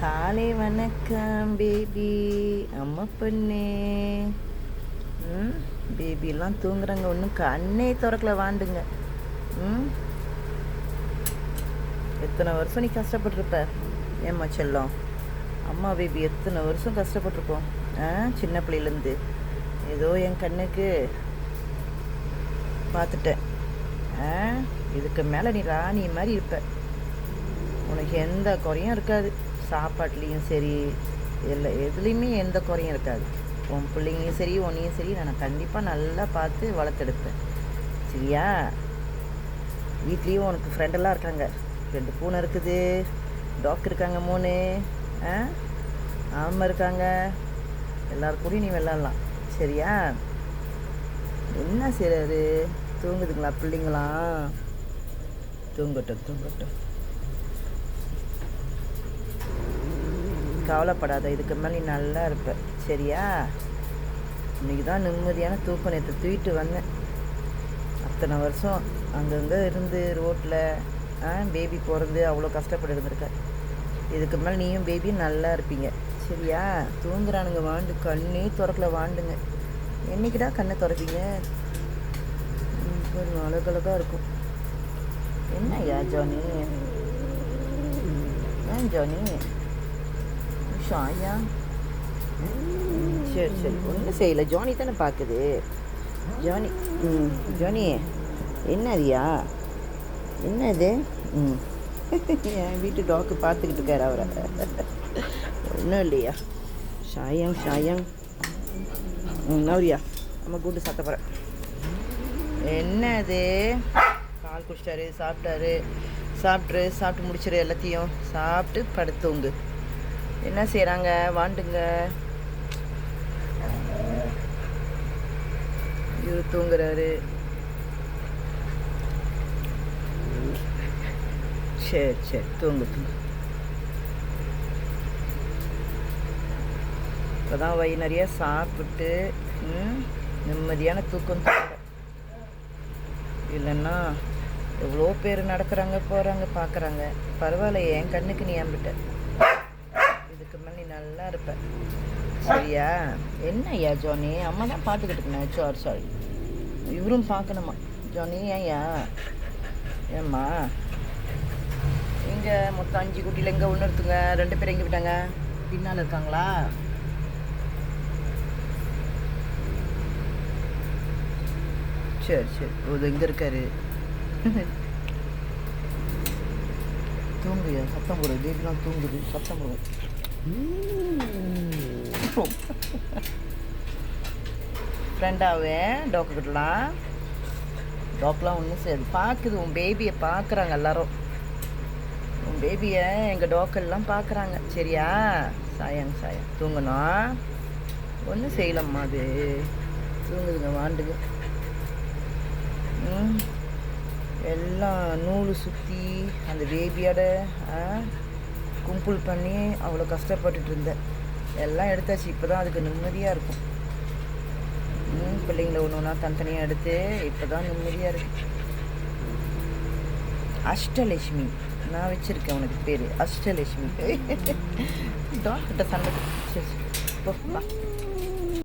காலை வணக்கம் பேபி, அம்மா பொண்ணே. பேபிலாம் தூங்குறாங்க, ஒன்றும் கண்ணே திறக்கல வாண்டுங்க. எத்தனை வருஷம் நீ கஷ்டப்பட்டுருப்ப ஏம்மா செல்லம். அம்மா பேபி எத்தனை வருஷம் கஷ்டப்பட்டுருக்கோம் சின்ன பிள்ளையிலேருந்து. ஏதோ என் கண்ணுக்கு பார்த்துட்டேன். இதுக்கு மேலே நீ ராணி மாதிரி இருப்ப. உனக்கு எந்த குறையும் இருக்காது. சாப்பாட்லேயும் சரி, எதுலேயுமே எந்த குறையும் இருக்காது. உன் பிள்ளைங்களையும் சரி, உன்னையும் சரி நான் கண்டிப்பாக நல்லா பார்த்து வளர்த்தெடுப்பேன். சரியா? வீட்லேயும் உனக்கு ஃப்ரெண்டெல்லாம் இருக்காங்க. 2 பூனை இருக்குது, டாக் இருக்காங்க, 3 ஆமை இருக்காங்க. எல்லாருக்கூடையும் நீ விளாட்லாம். சரியா? என்ன செய்கிறாரு? தூங்குதுங்களா பிள்ளைங்களாம்? தூங்கட்டும். கவலைப்படாத, இதுக்கு மேலே நீ நல்லா இருப்ப. சரியா? இன்றைக்கி தான் நிம்மதியான தூக்கம். நேற்று தூக்கிட்டு வந்தேன். அத்தனை வருஷம் அங்கங்கே இருந்து ரோட்டில் பேபி பிறந்து அவ்வளோ கஷ்டப்பட்டு இருந்திருக்க. இதுக்கு மேலே நீயும் பேபியும் நல்லா இருப்பீங்க. சரியா? தூங்குறானுங்க வாண்டு, கண்ணே திறக்கல வாண்டுங்க. என்னைக்குடா கண்ணை திறப்பீங்க? அழகழகாக இருக்கும். என்னய்யா ஜானி? ஏன் ஜானி? ஷாயா? சரி ஒன்றும் செய்யலை. ஜானி தானே பார்க்குது. ஜானி என்னதியா? என்னது? என் வீட்டு டாக்கு பார்த்துக்கிட்டு இருக்காரு அவரை. ஒன்றும் இல்லையா? ஷாயம் நவரியா நம்ம கூட்டு சாப்பிட்ட போகிறேன். என்னது? பால் குடிச்சிட்டாரு, சாப்பிட்டு முடிச்சிரு. எல்லாத்தையும் சாப்பிட்டு படுத்துங்க. என்ன செய்கிறாங்க வாண்டுங்க? இவர் தூங்குறாரு. சரி தூங்கு. இப்போதான் வயிறு நிறைய சாப்பிட்டு நிம்மதியான தூக்கம் தூங்குற. இல்லைன்னா எவ்வளோ பேர் நடக்கிறாங்க, போகிறாங்க, பார்க்குறாங்க. பரவாயில்ல, என் கண்ணுக்கு நீ ஏம்பிட்ட. இதுக்கு மேலே நீ நல்லா இருப்ப. சரியா? என்னய்யா ஜானி? அம்மா தான் பார்த்துக்கிட்டு இருக்கேன். சாரி இவரும் பார்க்கணுமா ஜானி? ஏம்மா எங்கே மொத்தம் 5 குட்டியில் எங்கே ஒன்று எடுத்துங்க? 2 பேர் எங்கே விட்டாங்க? பின்னால் இருக்காங்களா? சரி இது எங்கே இருக்காரு? தூங்குயா, சத்தம் போடு. பேபிலாம் தூங்குது, சத்தம் போடு. ஃப்ரெண்டாவே டாக்டர்லாம் ஒன்றும் சரி பார்க்குது. உன் பேபியை பார்க்குறாங்க எல்லாரும். உன் பேபியை எங்கள் டாக்கெல்லாம் பார்க்குறாங்க. சரியா? சாயம் தூங்கணும். ஒன்றும் செய்யலம்மா, அது தூங்குதுங்க வாண்டுங்க. எல்லாம் நூல் சுற்றி அந்த பேபியோட கும்பல் பண்ணி அவ்வளோ கஷ்டப்பட்டுட்டு இருந்தேன். எல்லாம் எடுத்தாச்சு. இப்போ தான் அதுக்கு நிம்மதியாக இருக்கும். பிள்ளைங்கள ஒன்று தனித்தனியாக எடுத்து இப்போ தான் நிம்மதியாக இருக்கு. அஷ்டலட்சுமி நான் வச்சுருக்கேன். உனக்கு பேர் அஷ்டலட்சுமி. டாக்டர்கிட்ட சண்டை. சரி போ.